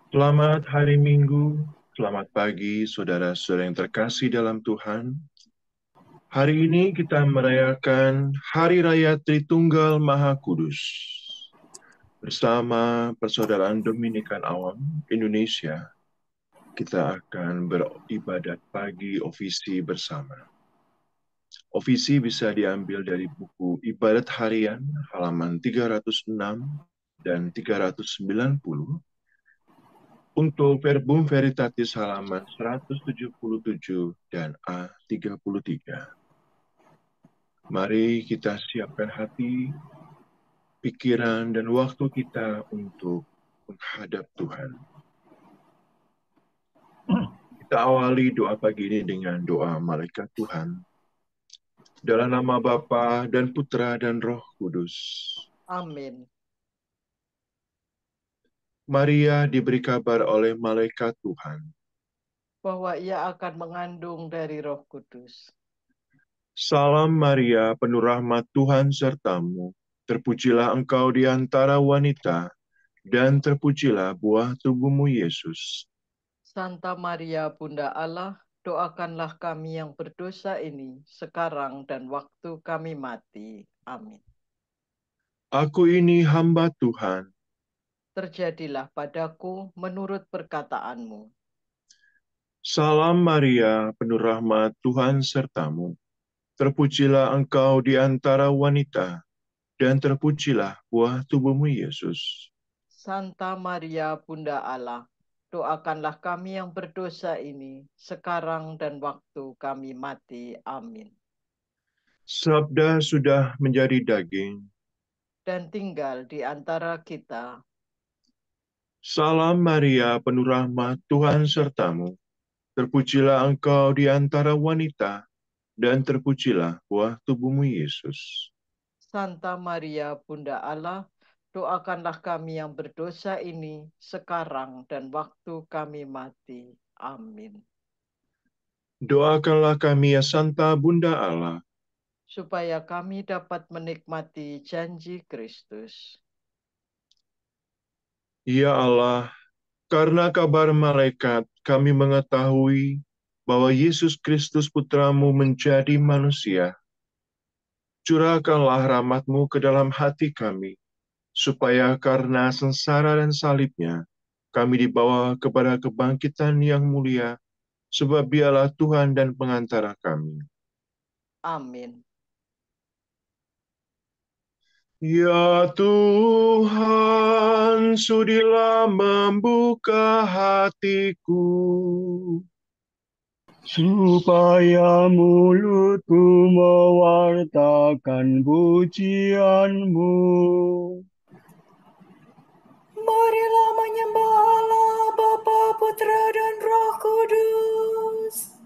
Selamat hari Minggu, selamat pagi saudara-saudara yang terkasih dalam Tuhan. Hari ini kita merayakan Hari Raya Tritunggal Maha Kudus. Bersama Persaudaraan Dominikan Awam Indonesia, kita akan beribadat pagi ofisi bersama. Ofisi bisa diambil dari buku Ibadat Harian halaman 306 dan 390. Untuk Verbum Veritatis halaman 177 dan A33. Mari kita siapkan hati, pikiran, dan waktu kita untuk menghadap Tuhan. Kita awali doa pagi ini dengan doa Malaikat Tuhan. Dalam nama Bapa dan Putra dan Roh Kudus. Amin. Maria diberi kabar oleh Malaikat Tuhan Bahwa ia akan mengandung dari Roh Kudus. Salam Maria, penuh rahmat Tuhan sertamu. Terpujilah engkau di antara wanita, dan terpujilah buah tubuhmu Yesus. Santa Maria, Bunda Allah, doakanlah kami yang berdosa ini, sekarang dan waktu kami mati. Amin. Aku ini hamba Tuhan. Terjadilah padaku menurut perkataanmu. Salam Maria, penuh rahmat Tuhan sertamu. Terpujilah engkau di antara wanita, dan terpujilah buah tubuhmu Yesus. Santa Maria, Bunda Allah, doakanlah kami yang berdosa ini, sekarang dan waktu kami mati. Amin. Sabda sudah menjadi daging. Dan tinggal di antara kita. Salam Maria, penuh rahmat Tuhan sertamu. Terpujilah engkau di antara wanita, dan terpujilah buah tubuhmu Yesus. Santa Maria, Bunda Allah, doakanlah kami yang berdosa ini, sekarang dan waktu kami mati. Amin. Doakanlah kami ya Santa Bunda Allah, Supaya kami dapat menikmati janji Kristus. ya Allah, karena kabar malaikat kami mengetahui bahwa Yesus Kristus Putramu menjadi manusia. Curahkanlah rahmat-Mu ke dalam hati kami, supaya karena sengsara dan salibnya, kami dibawa kepada kebangkitan yang mulia, sebab Dialah Tuhan dan pengantara kami. Amin. Ya Tuhan, sudilah membuka hatiku, supaya mulutku mewartakan pujian-Mu. Marilah menyembah Allah, Bapa, Putra, dan Roh Kudus.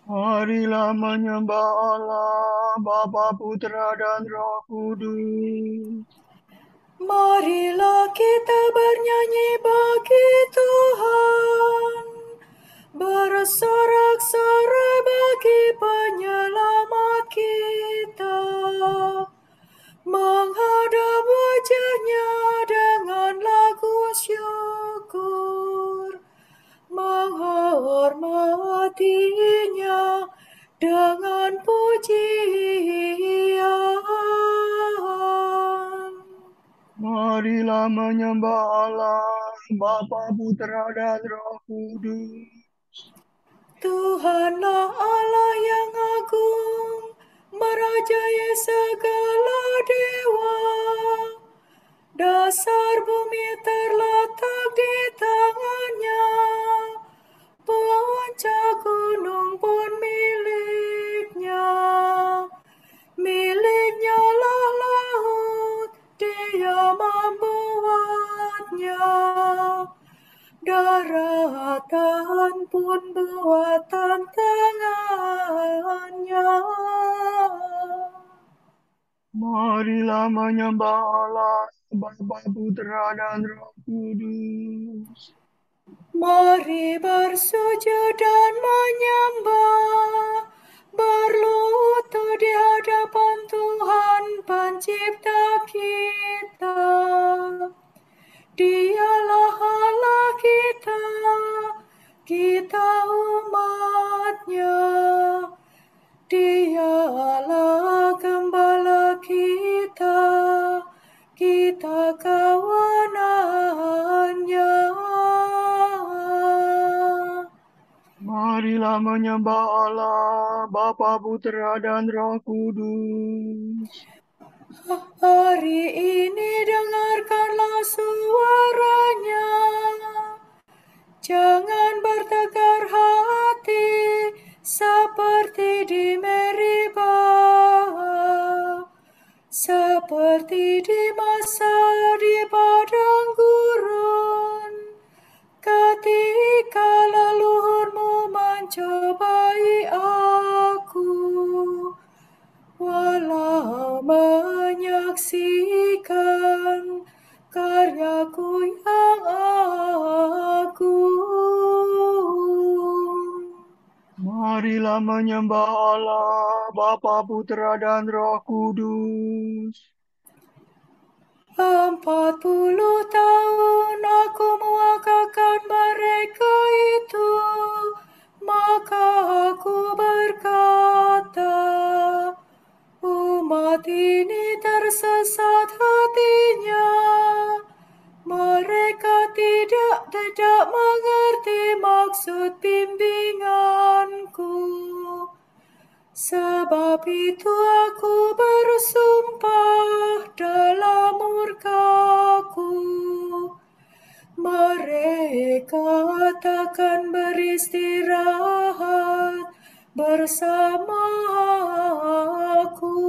Marilah menyembah Allah, Bapa, Putra, dan Roh Kudus. Marilah kita bernyanyi bagi Tuhan, bersorak-sorai bagi penyelamat kita, menghadap wajah-Nya dengan lagu syukur, menghormati-Nya dengan pujian. Marilah menyembah Allah, Bapa, Putra, dan Roh Kudus. Tuhanlah Allah yang agung, merajai segala dewa. Dasar bumi terletak di tangan-Nya, puncak gunung pun milik-Nya. Milik-Nya lah laut, Dia membuatnya. Daratan pun buatan tangan-Nya. Marilah menyembah Allah, Bapa, Putra, dan Roh Kudus. Mari bersujud dan menyembah, berlutut di hadapan Tuhan Pencipta kita. Dialah Allah kita, kita umat-Nya. Dialah gembala kita, kita kawanan-Nya. Marilah menyembah Allah, Bapa, Putra, dan Roh Kudus. Hari ini dengarkanlah suara-Nya. Jangan bertegar hati seperti di Meribah, seperti di masa di padang gurun, ketika leluhurmu mencobai aku, walau menyaksikan karyaku yang agung. Marilah menyembah Allah, Bapa, Putra, dan Roh Kudus. 40 tahun aku mewakilkan mereka itu, maka aku berkata, umat ini tersesat hatinya. Mereka tidak mengerti maksud bimbinganku. Sebab itu aku bersumpah dalam murkaku, mereka takkan beristirahat bersama aku.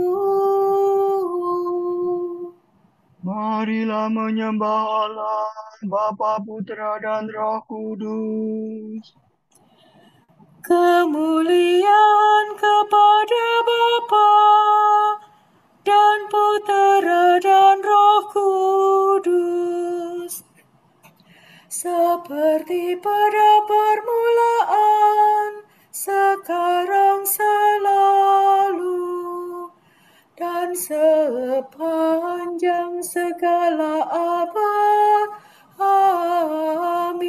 Marilah menyembah Allah, Bapa, Putra, dan Roh Kudus. Kemuliaan kepada Bapa dan Putera dan Roh Kudus, seperti pada permulaan, sekarang, selalu, dan sepanjang segala abad. Amin.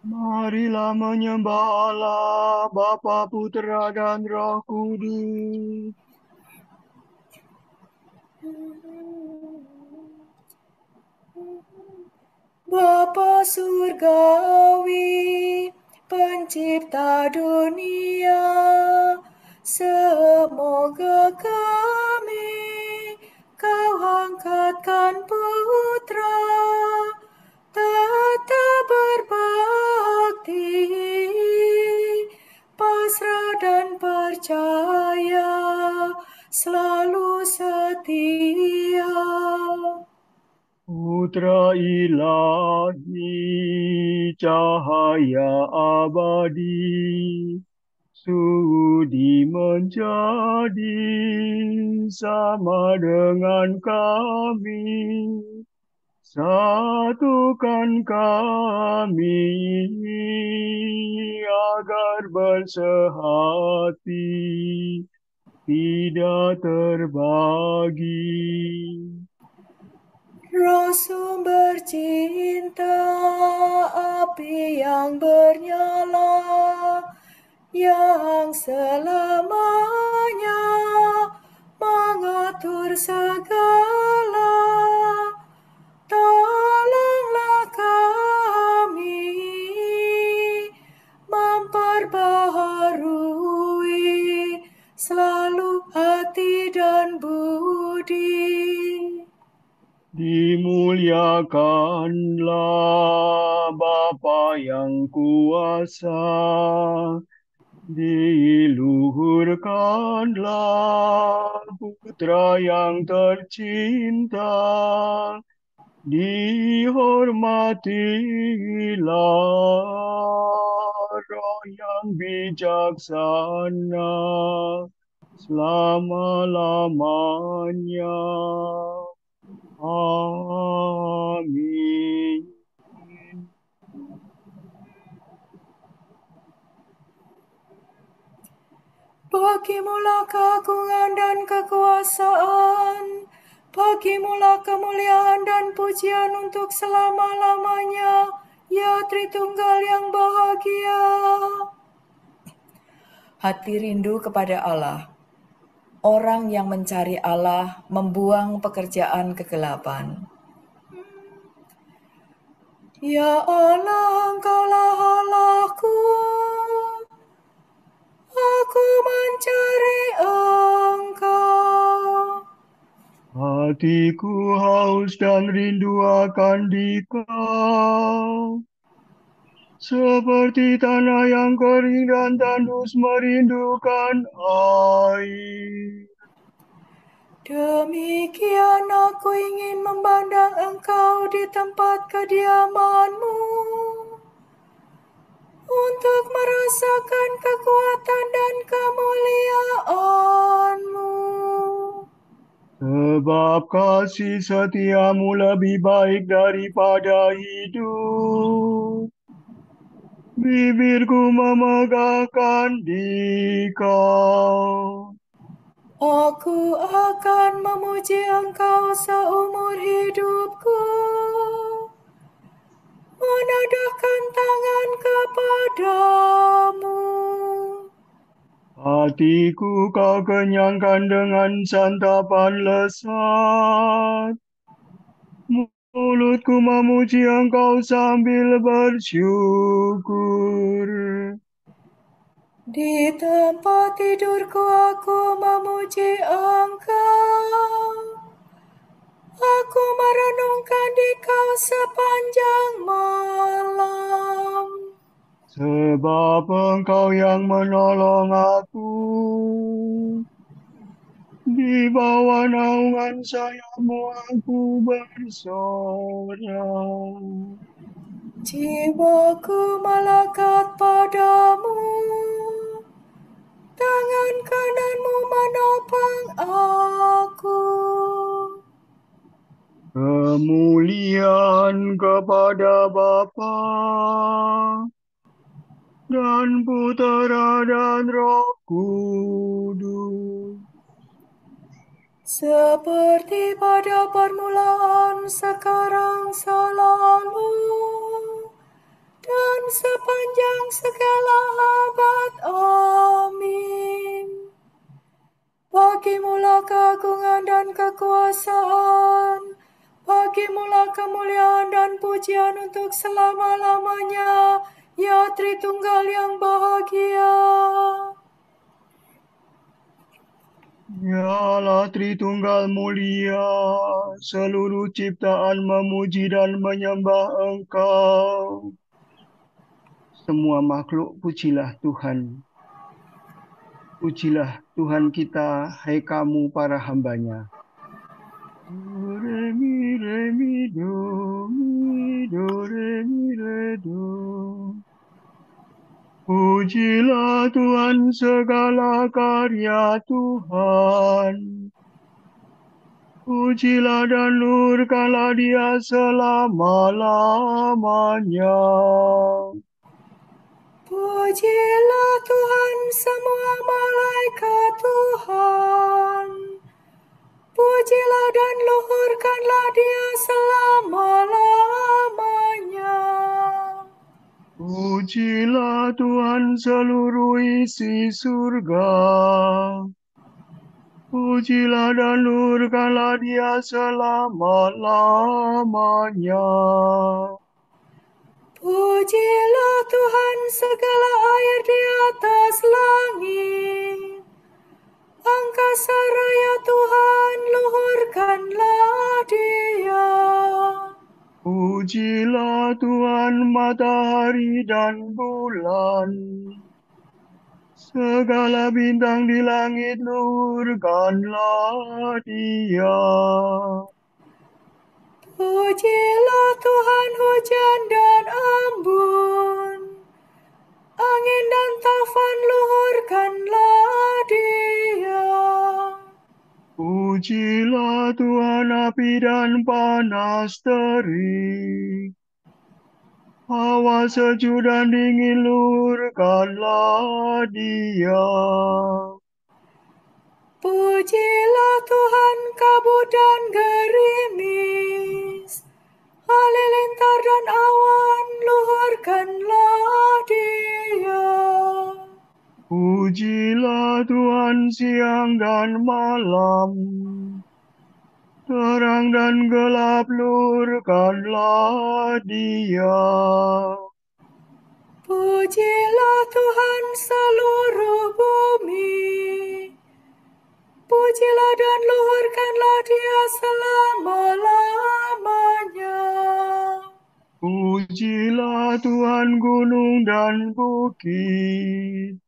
Marilah menyembah Allah, Bapa, Putra, dan Roh Kudus. Bapa surgawi, pencipta dunia, semoga kami Kau angkatkan putra, tetap berbakti, pasrah dan percaya, selalu setia. Putra ilahi, cahaya abadi, sudi menjadi sama dengan kami. Satukan kami agar bersehati, tidak terbagi. Roh sumber cinta, api yang bernyala, yang selamanya mengatur segala. Tolonglah kami memperbaharui selalu hati dan budi. Dimuliakanlah Bapa yang kuasa, diluhurkanlah Putra yang tercinta, dihormatilah Roh yang bijaksana selama-lamanya. Amin. Bagimulah keagungan dan kekuasaan Bagimulah kemuliaan dan pujian untuk selama-lamanya, ya Tritunggal yang bahagia. Hati rindu kepada Allah. Orang yang mencari Allah membuang pekerjaan kegelapan. Ya Allah, Engkaulah Allahku. Aku mencari Engkau. Hatiku haus dan rindu akan Dikau. Seperti tanah yang kering dan tandus merindukan air. Demikian aku ingin memandang Engkau di tempat kediaman-Mu, untuk merasakan kekuatan dan kemuliaan-Mu. Sebab kasih setiamu lebih baik daripada hidup. Bibirku memegahkan Dikau. Aku akan memuji Engkau seumur hidupku, menadahkan tangan kepadamu. Hatiku kau kenyangkan dengan santapan lezat. Mulutku memuji Engkau sambil bersyukur. Di tempat tidurku aku memuji Engkau. Aku merenungkan Dikau sepanjang malam. Sebab Engkau yang menolong aku. Di bawah naungan sayap-Mu aku bersorak. Jiwaku melekat padamu. Tangan kanan-Mu menopang aku. Kemuliaan kepada Bapa dan Putera dan Roh Kudus. Seperti pada permulaan, sekarang, selalu, dan sepanjang segala abad. Amin. Bagimulah keagungan dan kekuasaan, bagimulah kemuliaan dan pujian untuk selama-lamanya, ya Tritunggal yang bahagia. Ya Allah Tritunggal mulia, seluruh ciptaan memuji dan menyembah Engkau. Semua makhluk pujilah Tuhan. Pujilah Tuhan kita, hai kamu para hamba-Nya. Do, re, mi, do, re, mi, re, do. Pujilah Tuhan segala karya Tuhan. Pujilah dan luhurkanlah Dia selama-lamanya. Pujilah Tuhan semua malaikat Tuhan. Pujilah dan luhurkanlah Dia selama-lamanya. Pujilah Tuhan seluruh isi surga. Pujilah dan luhurkanlah Dia selama-lamanya. Pujilah Tuhan segala air di atas langit. Angkasa raya Tuhan, luhurkanlah Dia. Pujilah Tuhan matahari dan bulan. Segala bintang di langit luhurkanlah Dia. Pujilah Tuhan hujan dan embun. Angin dan taufan luhurkanlah Dia. Pujilah Tuhan api dan panas terik. Hawa sejuk dan dingin luhurkanlah Dia. Pujilah Tuhan kabut dan gerimis, halilintar dan awan, luhurkanlah Dia. Pujilah Tuhan siang dan malam, terang dan gelap luhurkanlah Dia. Pujilah Tuhan seluruh bumi, pujilah dan luhurkanlah Dia selama-lamanya. Pujilah Tuhan gunung dan bukit,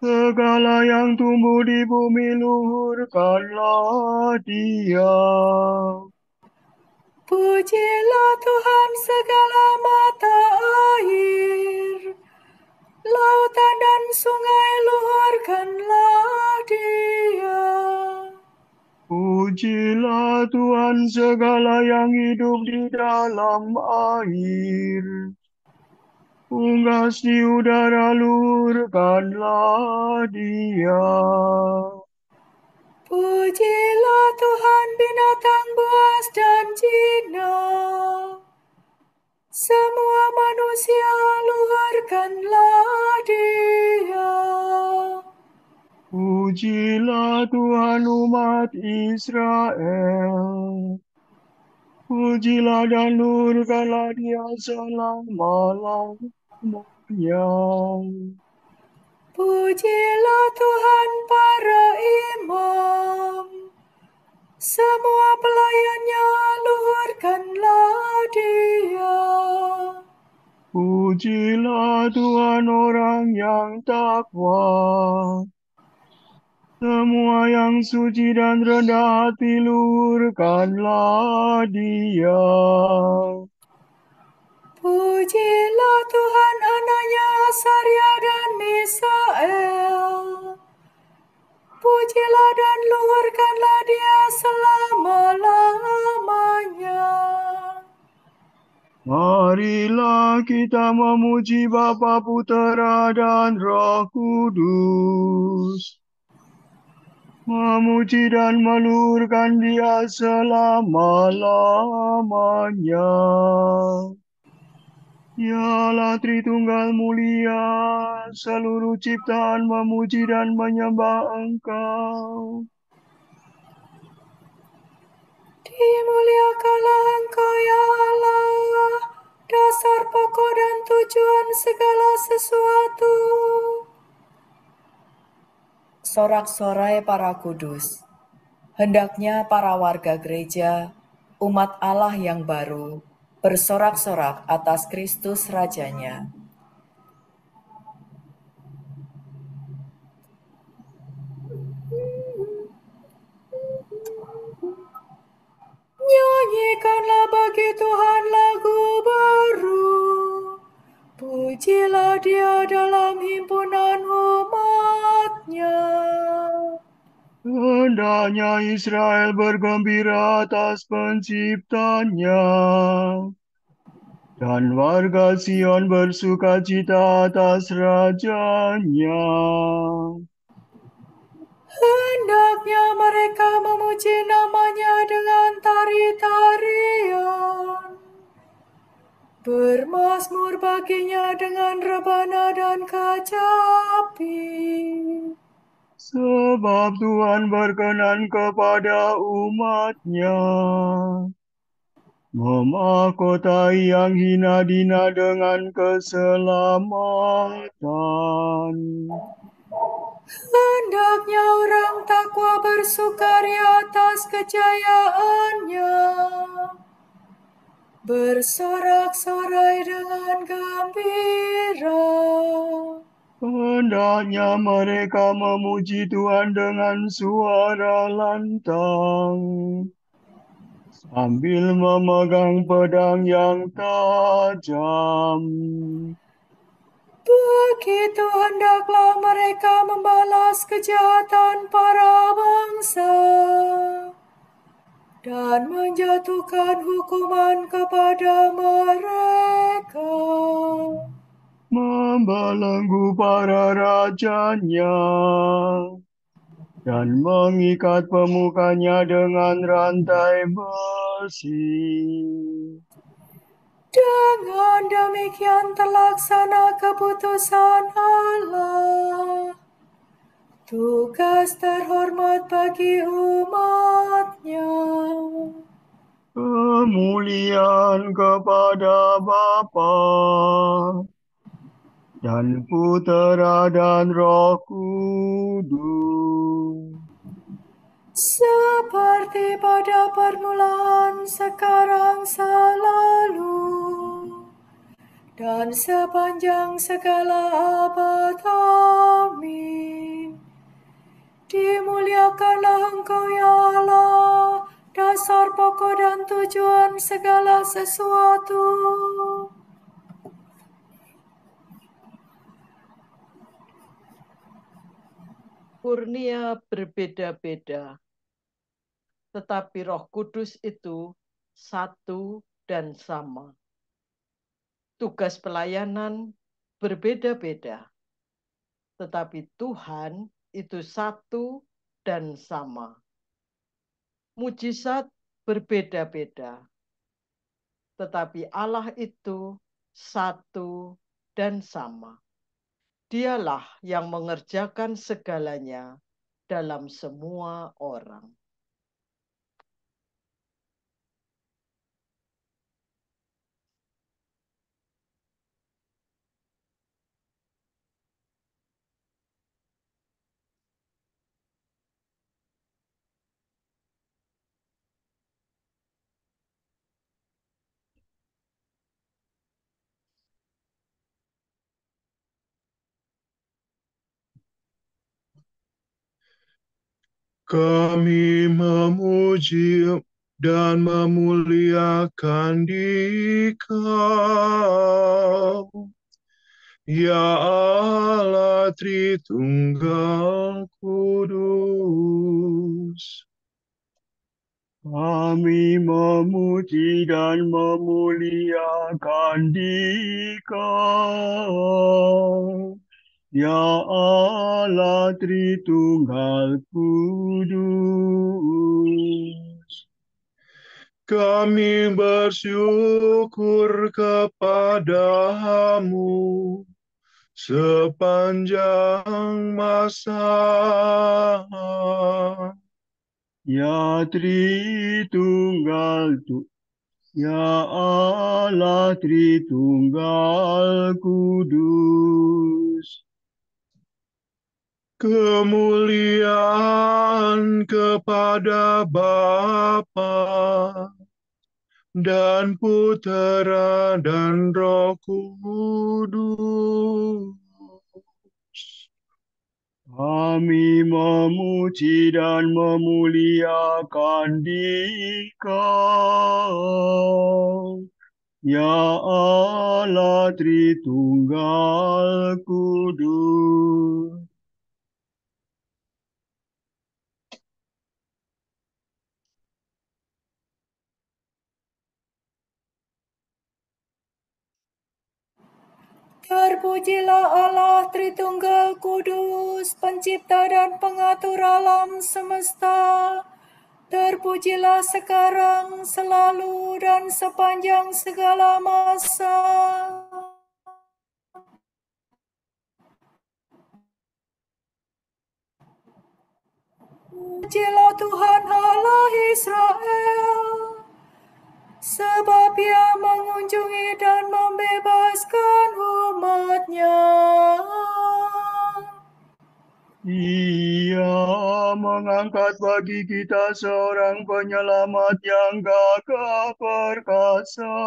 segala yang tumbuh di bumi luhurkanlah Dia. Pujilah Tuhan segala mata air, lautan dan sungai luhurkanlah Dia. Pujilah Tuhan segala yang hidup di dalam air, unggas di udara luhurkanlah Dia. Pujilah Tuhan binatang buas dan jinak, semua manusia luhurkanlah Dia. Pujilah Tuhan umat Israel, pujilah dan luhurkanlah Dia selama-lamanya. Pujilah Tuhan para imam, semua pelayannya luhurkanlah Dia. Pujilah Tuhan orang yang takwa, semua yang suci dan rendah hati luhurkanlah Dia. Pujilah Tuhan anaknya Asaria dan Misael, pujilah dan luhurkanlah Dia selama-lamanya. Marilah kita memuji Bapa, Putera, dan Roh Kudus. Memuji dan meluhurkan Dia selama-lamanya. Dialah Tritunggal mulia, seluruh ciptaan memuji dan menyembah Engkau. Dimuliakanlah Engkau ya Allah, dasar pokok dan tujuan segala sesuatu. Sorak-sorai para kudus. Hendaknya para warga gereja, umat Allah yang baru, bersorak-sorak atas Kristus Rajanya. Nyanyikanlah bagi Tuhan lagu baru. Pujilah Dia dalam himpunan umat-Nya. Hendaknya Israel bergembira atas penciptanya, dan warga Sion bersukacita atas rajanya. Hendaknya mereka memuji nama-Nya dengan tari-tarian, bermazmur baginya dengan rebana dan kecapi. Sebab Tuhan berkenan kepada umat-Nya, memahkotai yang hina dina dengan keselamatan. Hendaknya orang takwa bersukaria atas kejayaannya, bersorak-sorai dengan gembira. Hendaknya mereka memuji Tuhan dengan suara lantang, sambil memegang pedang yang tajam. Begitu hendaklah mereka membalas kejahatan para bangsa dan menjatuhkan hukuman kepada mereka. Membelenggu para rajanya, dan mengikat pemukanya dengan rantai besi. Dengan demikian terlaksana keputusan Allah. Tugas terhormat bagi umat-Nya. Kemuliaan kepada Bapa dan Putera dan Roh Kudus. Seperti pada permulaan, sekarang, selalu, dan sepanjang segala abad. Amin. Dimuliakanlah Engkau ya Allah, dasar pokok dan tujuan segala sesuatu. Kurnia berbeda-beda, tetapi Roh Kudus itu satu dan sama. Tugas pelayanan berbeda-beda, tetapi Tuhan itu satu dan sama. Mujizat berbeda-beda, tetapi Allah itu satu dan sama. Dialah yang mengerjakan segalanya dalam semua orang. Kami memuji dan memuliakan Dikau, ya Allah Tritunggal Kudus. Kami memuji dan memuliakan Dikau, ya Allah Tritunggal Kudus. Kami bersyukur kepadamu sepanjang masa. Ya Tritunggal Ya Allah Tritunggal Kudus. Kemuliaan kepada Bapa dan Putera dan Roh Kudus. Kami memuji dan memuliakan Dikau, ya Allah Tritunggal Kudus. Terpujilah Allah Tritunggal Kudus, pencipta dan pengatur alam semesta. Terpujilah sekarang, selalu, dan sepanjang segala masa. Pujilah Tuhan Allah Israel, sebab Ia mengunjungi dan membebaskan umat-Nya. Ia mengangkat bagi kita seorang penyelamat yang gagah perkasa,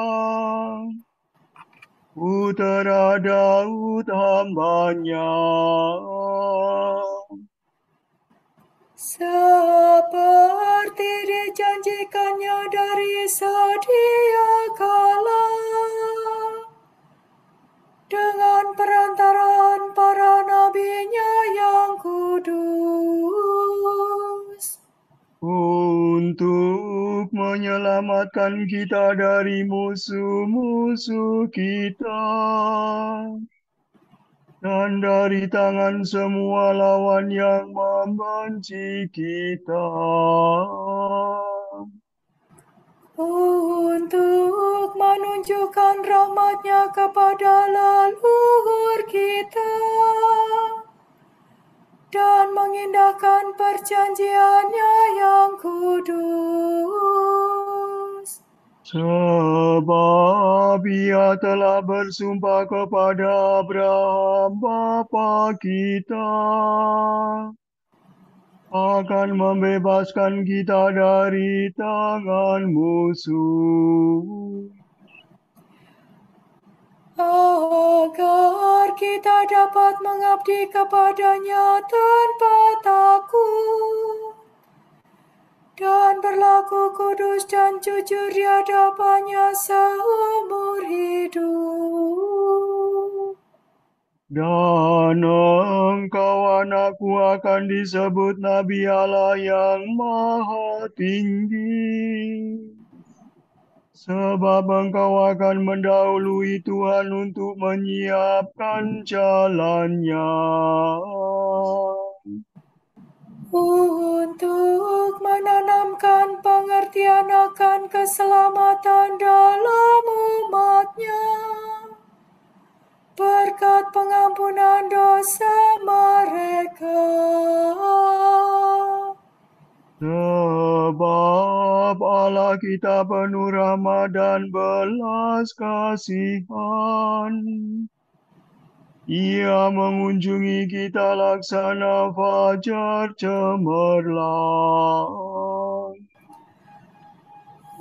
Putera Daud hamba-Nya. Seperti dijanjikannya dari sedia kala, dengan perantaraan para nabi-Nya yang kudus, untuk menyelamatkan kita dari musuh-musuh kita dan dari tangan semua lawan yang membenci kita, untuk menunjukkan rahmat-Nya kepada leluhur kita dan mengindahkan perjanjian-Nya yang kudus. sebab Ia telah bersumpah kepada Abraham bapa kita akan membebaskan kita dari tangan musuh, agar kita dapat mengabdi kepada-Nya tanpa takut dan berlaku kudus dan jujur di hadapan-Nya seumur hidup. dan engkau anakku akan disebut Nabi Allah yang Maha Tinggi, sebab engkau akan mendahului Tuhan untuk menyiapkan jalannya, Untuk menanamkan pengertian akan keselamatan dalam umat-Nya, berkat pengampunan dosa mereka. Sebab Allah kita penuh rahmat dan belas kasihan. Ia mengunjungi kita laksana fajar cemerlang,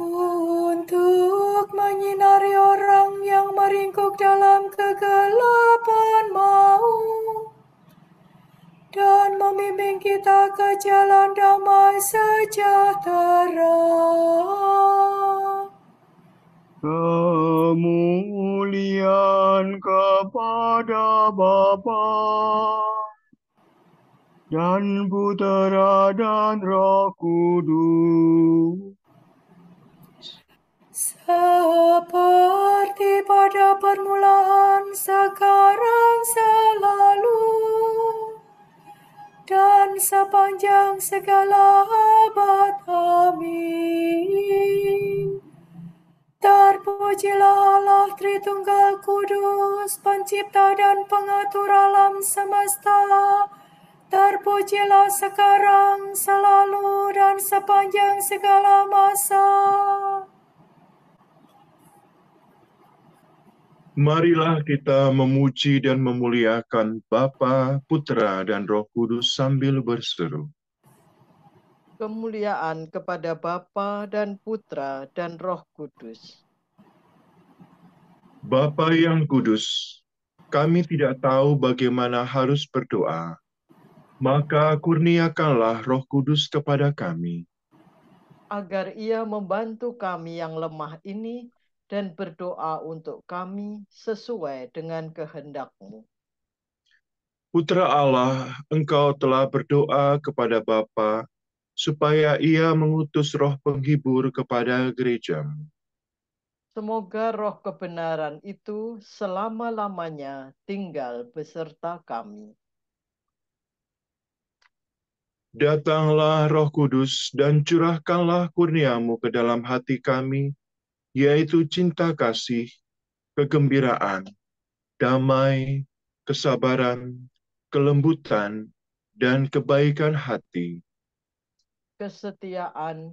Untuk menyinari orang yang meringkuk dalam kegelapan maut dan membimbing kita ke jalan damai sejahtera. kemuliaan kepada Bapa dan Putera dan Roh Kudus, Seperti pada permulaan, sekarang, selalu, dan sepanjang segala abad. Amin. Terpujilah Allah Tritunggal Kudus, pencipta dan pengatur alam semesta. Terpujilah sekarang, selalu, dan sepanjang segala masa. Marilah kita memuji dan memuliakan Bapa, Putra, dan Roh Kudus sambil berseru. Kemuliaan kepada Bapa dan Putra dan Roh Kudus. Bapa yang kudus, kami tidak tahu bagaimana harus berdoa. Maka kurniakanlah Roh Kudus kepada kami, Agar Ia membantu kami yang lemah ini dan berdoa untuk kami sesuai dengan kehendak-Mu. Putra Allah, Engkau telah berdoa kepada Bapa supaya Ia mengutus Roh Penghibur kepada gereja-Mu. Semoga roh kebenaran itu selama-lamanya tinggal beserta kami. Datanglah Roh Kudus dan curahkanlah kurnia-Mu ke dalam hati kami, yaitu cinta kasih, kegembiraan, damai, kesabaran, kelembutan, dan kebaikan hati, Kesetiaan,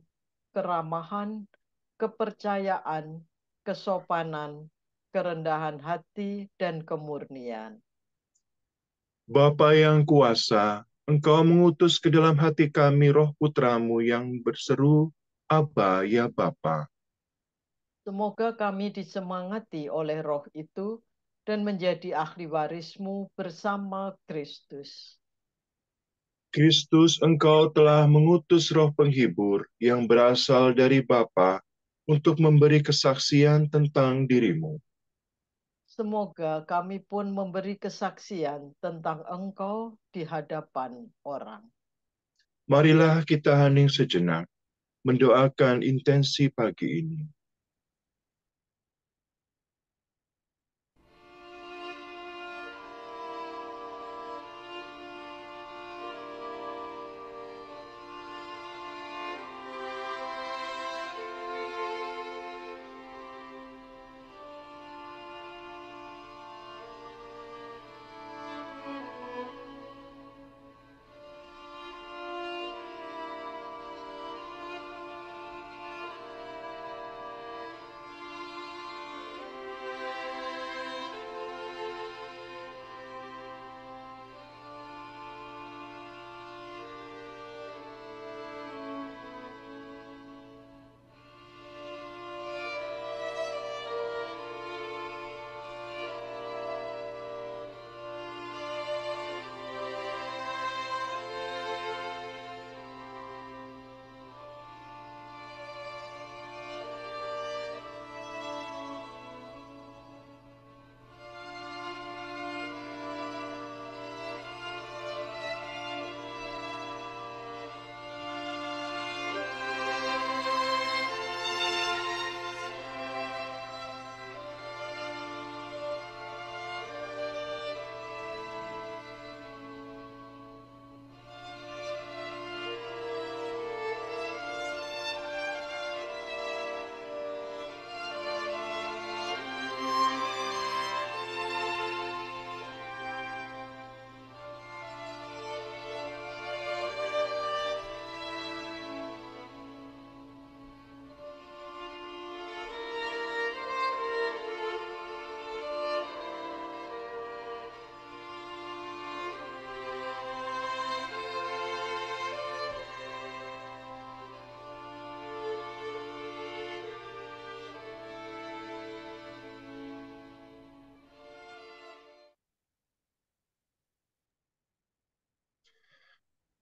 keramahan, kepercayaan, kesopanan, kerendahan hati, dan kemurnian. Bapa yang kuasa, Engkau mengutus ke dalam hati kami Roh Putra-Mu yang berseru, Aba, ya Bapa. Semoga kami disemangati oleh roh itu dan menjadi ahli waris-Mu bersama Kristus. Kristus, Engkau telah mengutus Roh Penghibur yang berasal dari Bapa untuk memberi kesaksian tentang diri-Mu. Semoga kami pun memberi kesaksian tentang Engkau di hadapan orang. Marilah kita hening sejenak, mendoakan intensi pagi ini.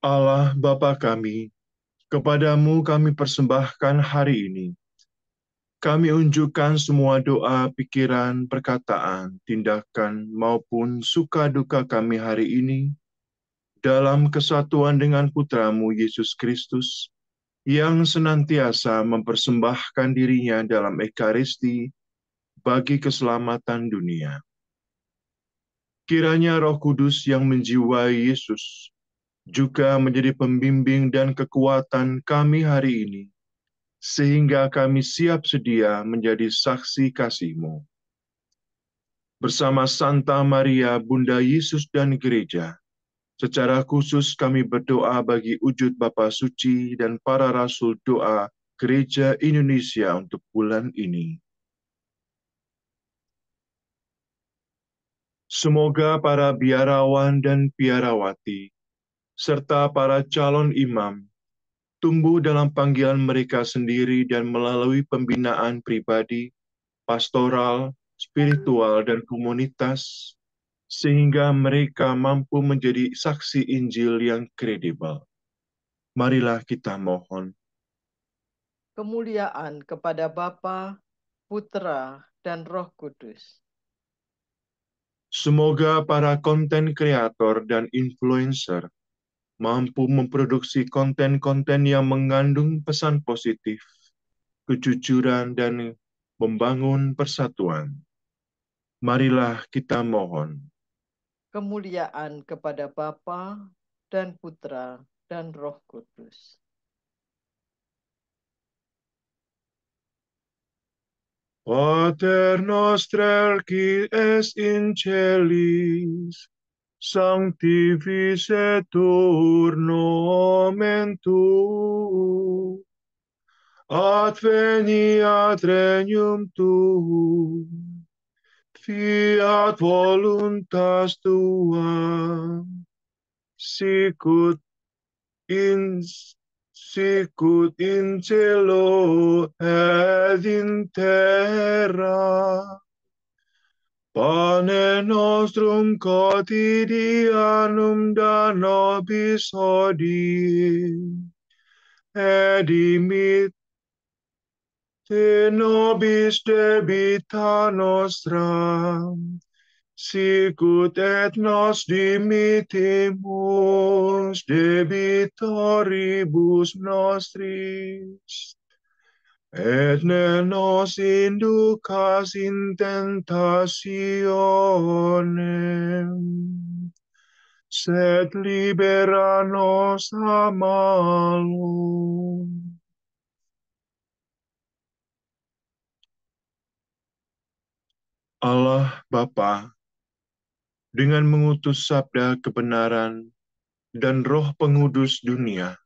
Allah Bapa kami, kepadamu kami persembahkan hari ini. Kami unjukkan semua doa, pikiran, perkataan, tindakan, maupun suka duka kami hari ini dalam kesatuan dengan Putramu Yesus Kristus, yang senantiasa mempersembahkan dirinya dalam Ekaristi bagi keselamatan dunia. Kiranya Roh Kudus yang menjiwai Yesus juga menjadi pembimbing dan kekuatan kami hari ini, sehingga kami siap sedia menjadi saksi kasih-Mu. Bersama Santa Maria, Bunda Yesus dan Gereja, secara khusus kami berdoa bagi wujud Bapa Suci dan para Rasul doa Gereja Indonesia untuk bulan ini. Semoga para biarawan dan biarawati, serta para calon imam, tumbuh dalam panggilan mereka sendiri dan melalui pembinaan pribadi, pastoral, spiritual, dan komunitas, sehingga mereka mampu menjadi saksi Injil yang kredibel. Marilah kita mohon. Kemuliaan kepada Bapa, Putra, dan Roh Kudus. Semoga para konten kreator dan influencer mampu memproduksi konten-konten yang mengandung pesan positif, kejujuran, dan membangun persatuan. Marilah kita mohon. Kemuliaan kepada Bapa dan Putra dan Roh Kudus. Pater noster qui es in celis, sanctificetur nomen tuum, adveniat regnum tuum, fiat voluntas tua, sicut in cielo et in terra. Pane nostrum quotidianum da nobis hodie, et dimitte nobis debita nostra, sicut et nos dimittimus debitoribus nostris. Et ne nos inducas in tentationem, sed libera nos a malo. Allah Bapa, dengan mengutus sabda kebenaran dan Roh Pengudus dunia,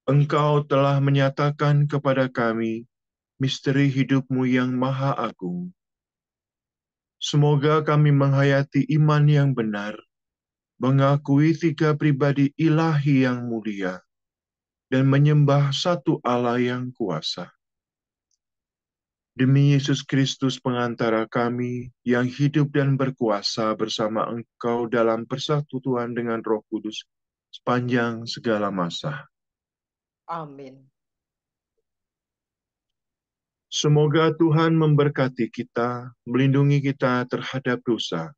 Engkau telah menyatakan kepada kami misteri hidup-Mu yang maha agung. Semoga kami menghayati iman yang benar, mengakui tiga pribadi ilahi yang mulia, dan menyembah satu Allah yang kuasa. Demi Yesus Kristus pengantara kami, yang hidup dan berkuasa bersama Engkau dalam persatuan dengan Roh Kudus sepanjang segala masa. Amin. Semoga Tuhan memberkati kita, melindungi kita terhadap dosa,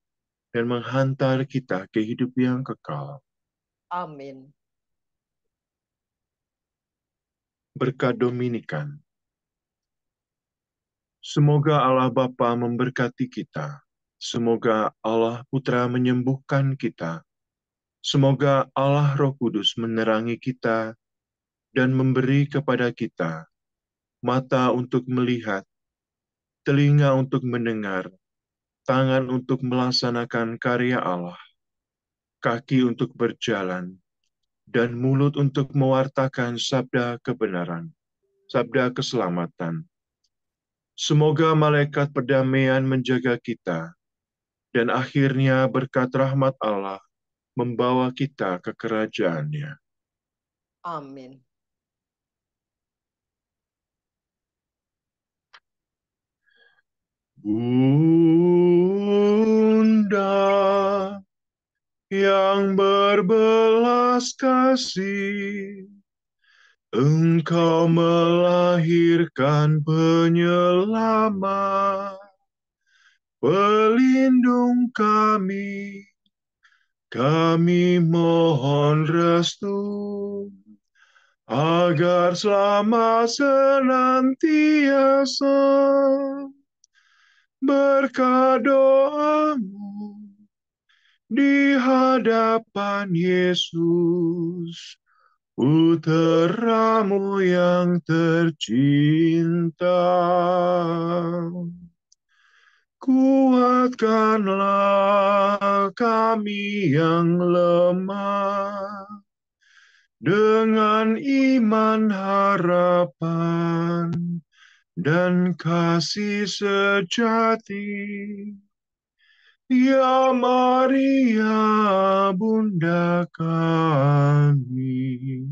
dan menghantar kita ke hidup yang kekal. Amin. Berkat Dominikan. Semoga Allah Bapa memberkati kita. Semoga Allah Putra menyembuhkan kita. Semoga Allah Roh Kudus menerangi kita dan memberi kepada kita mata untuk melihat, telinga untuk mendengar, tangan untuk melaksanakan karya Allah, kaki untuk berjalan, dan mulut untuk mewartakan sabda kebenaran, sabda keselamatan. Semoga malaikat perdamaian menjaga kita, dan akhirnya berkat rahmat Allah membawa kita ke kerajaan-Nya. Amin. Bunda yang berbelas kasih, Engkau melahirkan penyelamat, pelindung kami. Kami mohon restu agar selama senantiasa berkat doamu di hadapan Yesus, Putramu yang tercinta. Kuatkanlah kami yang lemah dengan iman, harapan, dan kasih sejati. Ya Maria, Bunda kami,